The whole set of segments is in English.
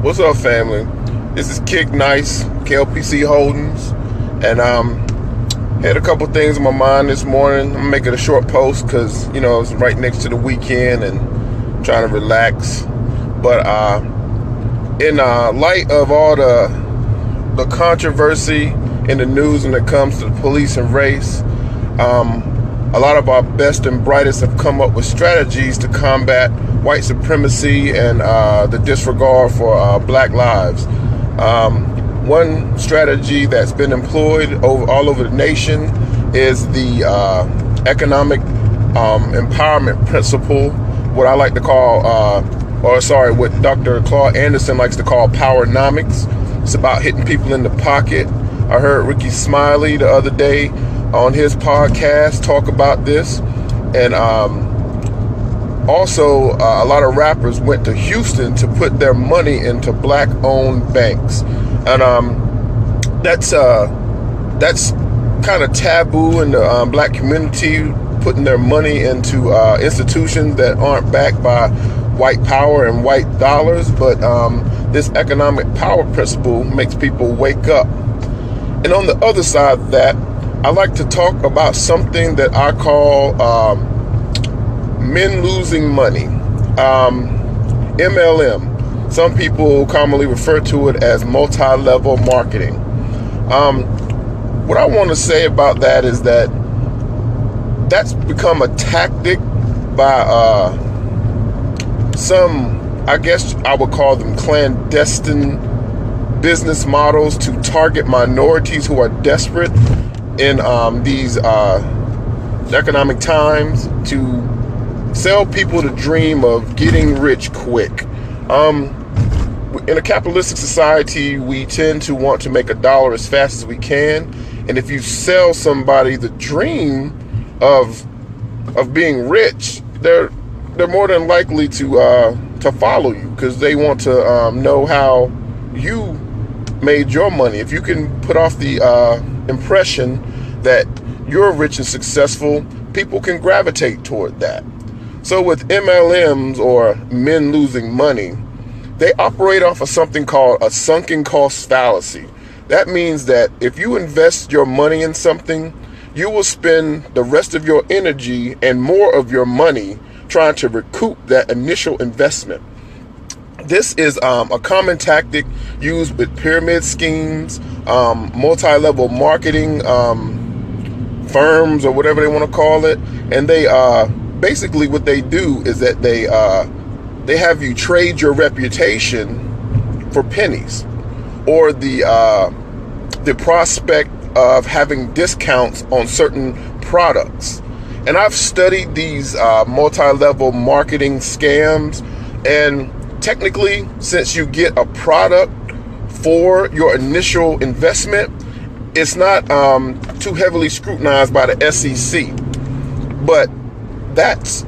What's up, family? This is Kik Nice, KLPC Holdings, and had a couple things in my mind this morning. I'm making a short post because it's right next to the weekend and I'm trying to relax. But in light of all the controversy in the news when it comes to the police and race, a lot of our best and brightest have come up with strategies to combat white supremacy and the disregard for black lives. One strategy that's been employed all over the nation is the economic empowerment principle, what I like to call, what Dr. Claude Anderson likes to call powernomics. It's about hitting people in the pocket. I heard Ricky Smiley the other day on his podcast talk about this, and also a lot of rappers went to Houston to put their money into black-owned banks, and that's kind of taboo in the black community, putting their money into institutions that aren't backed by white power and white dollars. But this economic power principle makes people wake up. And on the other side of that, I like to talk about something that I call men losing money, MLM. Some people commonly refer to it as multi-level marketing. What I want to say about that is that that's become a tactic by some, I guess I would call them clandestine business models to target minorities who are desperate in these economic times, to sell people the dream of getting rich quick. In a capitalistic society, we tend to want to make a dollar as fast as we can, and if you sell somebody the dream of being rich, they're more than likely to follow you, because they want to know how you made your money. If you can put off the impression that you're rich and successful, people can gravitate toward that. So with MLMs, or men losing money, they operate off of something called a sunken cost fallacy. That means that if you invest your money in something, you will spend the rest of your energy and more of your money trying to recoup that initial investment. This is a common tactic used with pyramid schemes, multi-level marketing firms, or whatever they want to call it. And they basically, what they do is that they have you trade your reputation for pennies, or the prospect of having discounts on certain products. And I've studied these multi-level marketing scams, and technically, since you get a product for your initial investment, it's not too heavily scrutinized by the SEC. But that's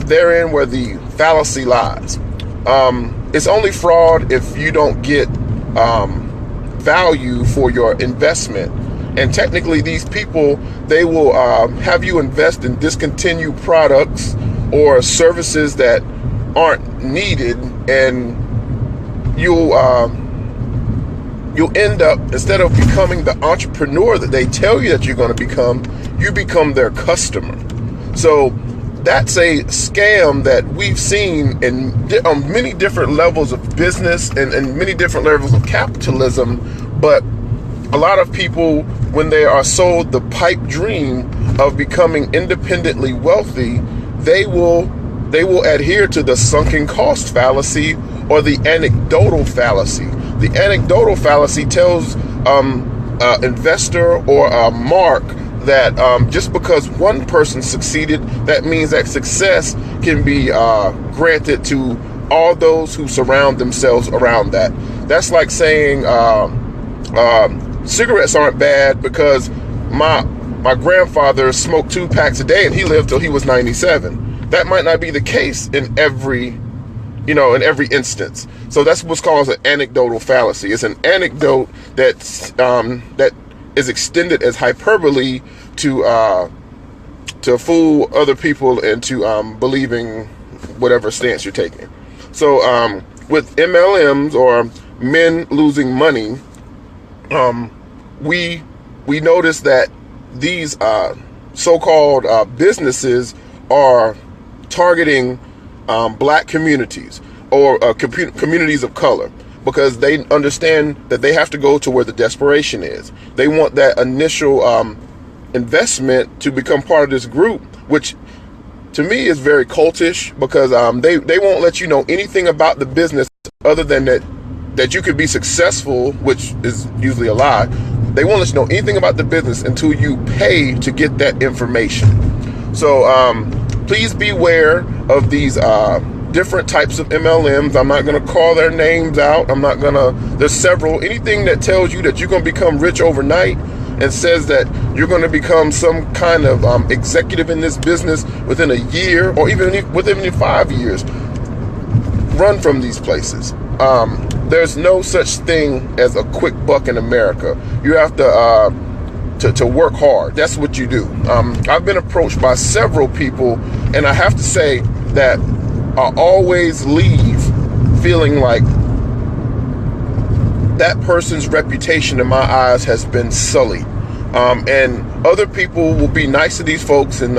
therein where the fallacy lies. It's only fraud if you don't get value for your investment. And technically, these people, they will have you invest in discontinued products or services that aren't needed, and you'll end up, instead of becoming the entrepreneur that they tell you that you're going to become, you become their customer. So that's a scam that we've seen on many different levels of business and many different levels of capitalism. But a lot of people, when they are sold the pipe dream of becoming independently wealthy, they will adhere to the sunken cost fallacy, or the anecdotal fallacy. The anecdotal fallacy tells an investor or a mark that just because one person succeeded, that means that success can be granted to all those who surround themselves around that. That's like saying cigarettes aren't bad because my grandfather smoked 2 packs a day and he lived till he was 97. That might not be the case in every instance. So that's what's called an anecdotal fallacy. It's an anecdote that is extended as hyperbole to fool other people into believing whatever stance you're taking. So with MLMs, or men losing money, we notice that these so-called businesses are targeting black communities, or communities of color, because they understand that they have to go to where the desperation is. They want that initial investment to become part of this group, which to me is very cultish, because they won't let you know anything about the business other than that you could be successful, which is usually a lie. They won't let you know anything about the business until you pay to get that information. So please beware of these different types of MLMs. I'm not going to call their names out. There's several. Anything that tells you that you're going to become rich overnight and says that you're going to become some kind of executive in this business within a year, or even within 5 years, run from these places. There's no such thing as a quick buck in America. You have to work hard. That's what you do. I've been approached by several people, and I have to say that I always leave feeling like that person's reputation in my eyes has been sullied. And other people will be nice to these folks and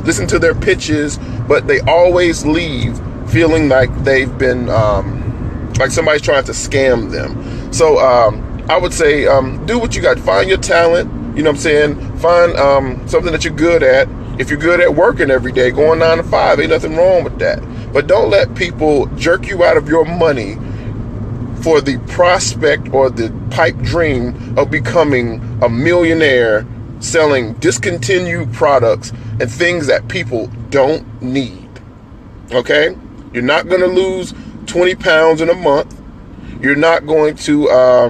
listen to their pitches, but they always leave feeling like they've been, like somebody's trying to scam them. So I would say do what you got. Find your talent. You know what I'm saying? Find something that you're good at. If you're good at working every day, going 9 to 5, ain't nothing wrong with that. But don't let people jerk you out of your money for the prospect or the pipe dream of becoming a millionaire selling discontinued products and things that people don't need. Okay? You're not going to lose 20 pounds in a month. You're not going to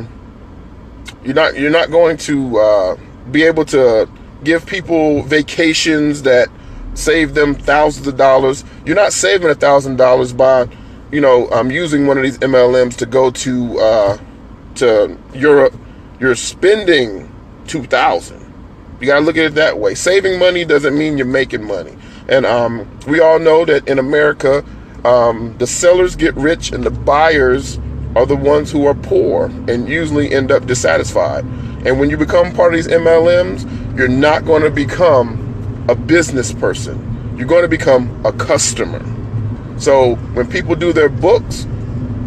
be able to give people vacations that save them thousands of dollars. You're not saving $1,000 by, using one of these MLMs to go to Europe. You're spending $2,000. You gotta look at it that way. Saving money doesn't mean you're making money. And we all know that in America, the sellers get rich and the buyers are the ones who are poor and usually end up dissatisfied. And when you become part of these MLMs, you're not going to become a business person. You're going to become a customer. So when people do their books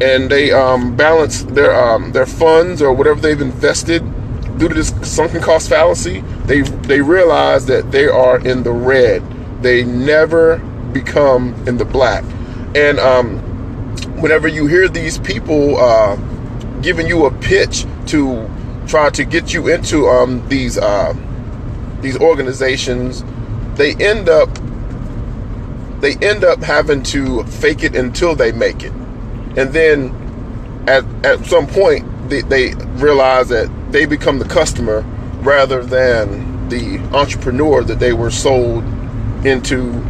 and they balance their funds or whatever they've invested due to this sunken cost fallacy, they realize that they are in the red. They never become in the black. And whenever you hear these people giving you a pitch to try to get you into these organizations, they end up having to fake it until they make it. And then at some point they realize that they become the customer rather than the entrepreneur that they were sold into,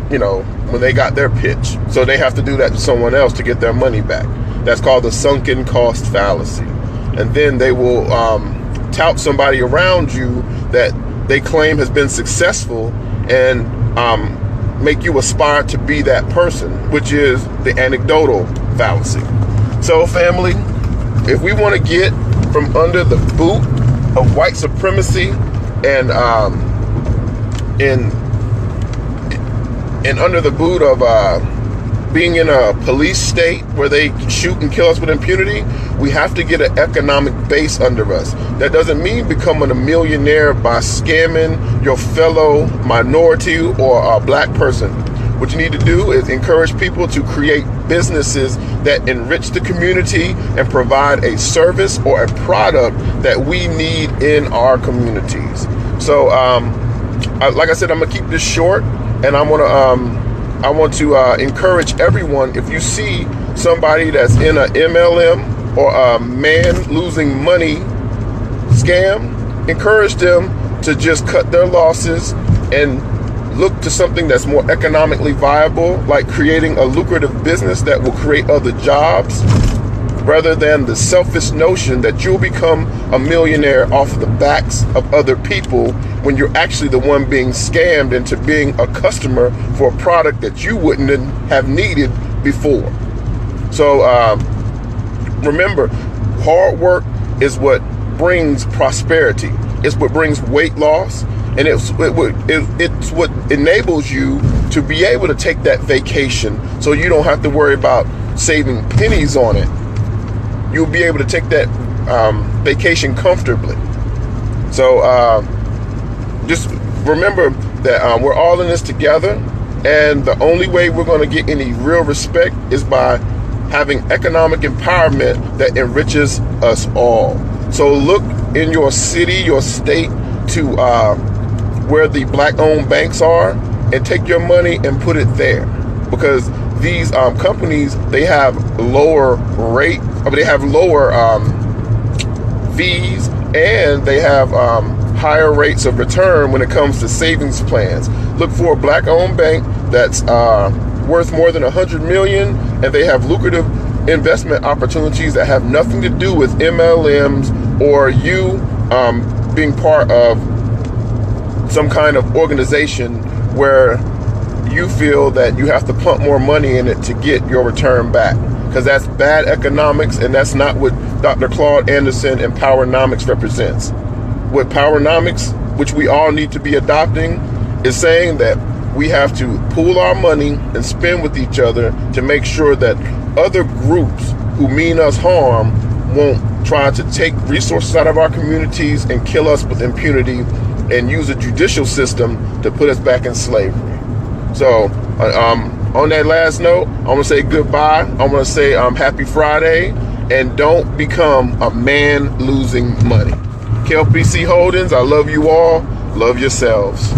when they got their pitch. So they have to do that to someone else to get their money back. That's called the sunken cost fallacy. And then they will tout somebody around you that they claim has been successful and make you aspire to be that person, which is the anecdotal fallacy. So family, if we want to get from under the boot of white supremacy and under the boot of being in a police state where they shoot and kill us with impunity, we have to get an economic base under us. That doesn't mean becoming a millionaire by scamming your fellow minority or a black person. What you need to do is encourage people to create businesses that enrich the community and provide a service or a product that we need in our communities. So, like I said, I'm gonna keep this short, and I want to encourage everyone, if you see somebody that's in a MLM or a man losing money scam, encourage them to just cut their losses and look to something that's more economically viable, like creating a lucrative business that will create other jobs, rather than the selfish notion that you'll become a millionaire off of the backs of other people when you're actually the one being scammed into being a customer for a product that you wouldn't have needed before. So remember, hard work is what brings prosperity. It's what brings weight loss, and it's what enables you to be able to take that vacation, so you don't have to worry about saving pennies on it. You'll be able to take that vacation comfortably. So just remember that we're all in this together, and the only way we're going to get any real respect is by having economic empowerment that enriches us all. So look in your city, your state, to where the black-owned banks are, and take your money and put it there, because these companies, they have lower rate, they have lower fees, and they have higher rates of return when it comes to savings plans. Look for a black-owned bank that's worth more than 100 million, and they have lucrative investment opportunities that have nothing to do with MLMs or you being part of some kind of organization where you feel that you have to pump more money in it to get your return back, because that's bad economics, and that's not what Dr. Claude Anderson and Powernomics represents. What Powernomics, which we all need to be adopting, is saying that we have to pool our money and spend with each other to make sure that other groups who mean us harm won't try to take resources out of our communities and kill us with impunity and use a judicial system to put us back in slavery. So on that last note, I want to say goodbye. I want to say happy Friday, and don't become a man losing money. KLPC Holdings, I love you all. Love yourselves.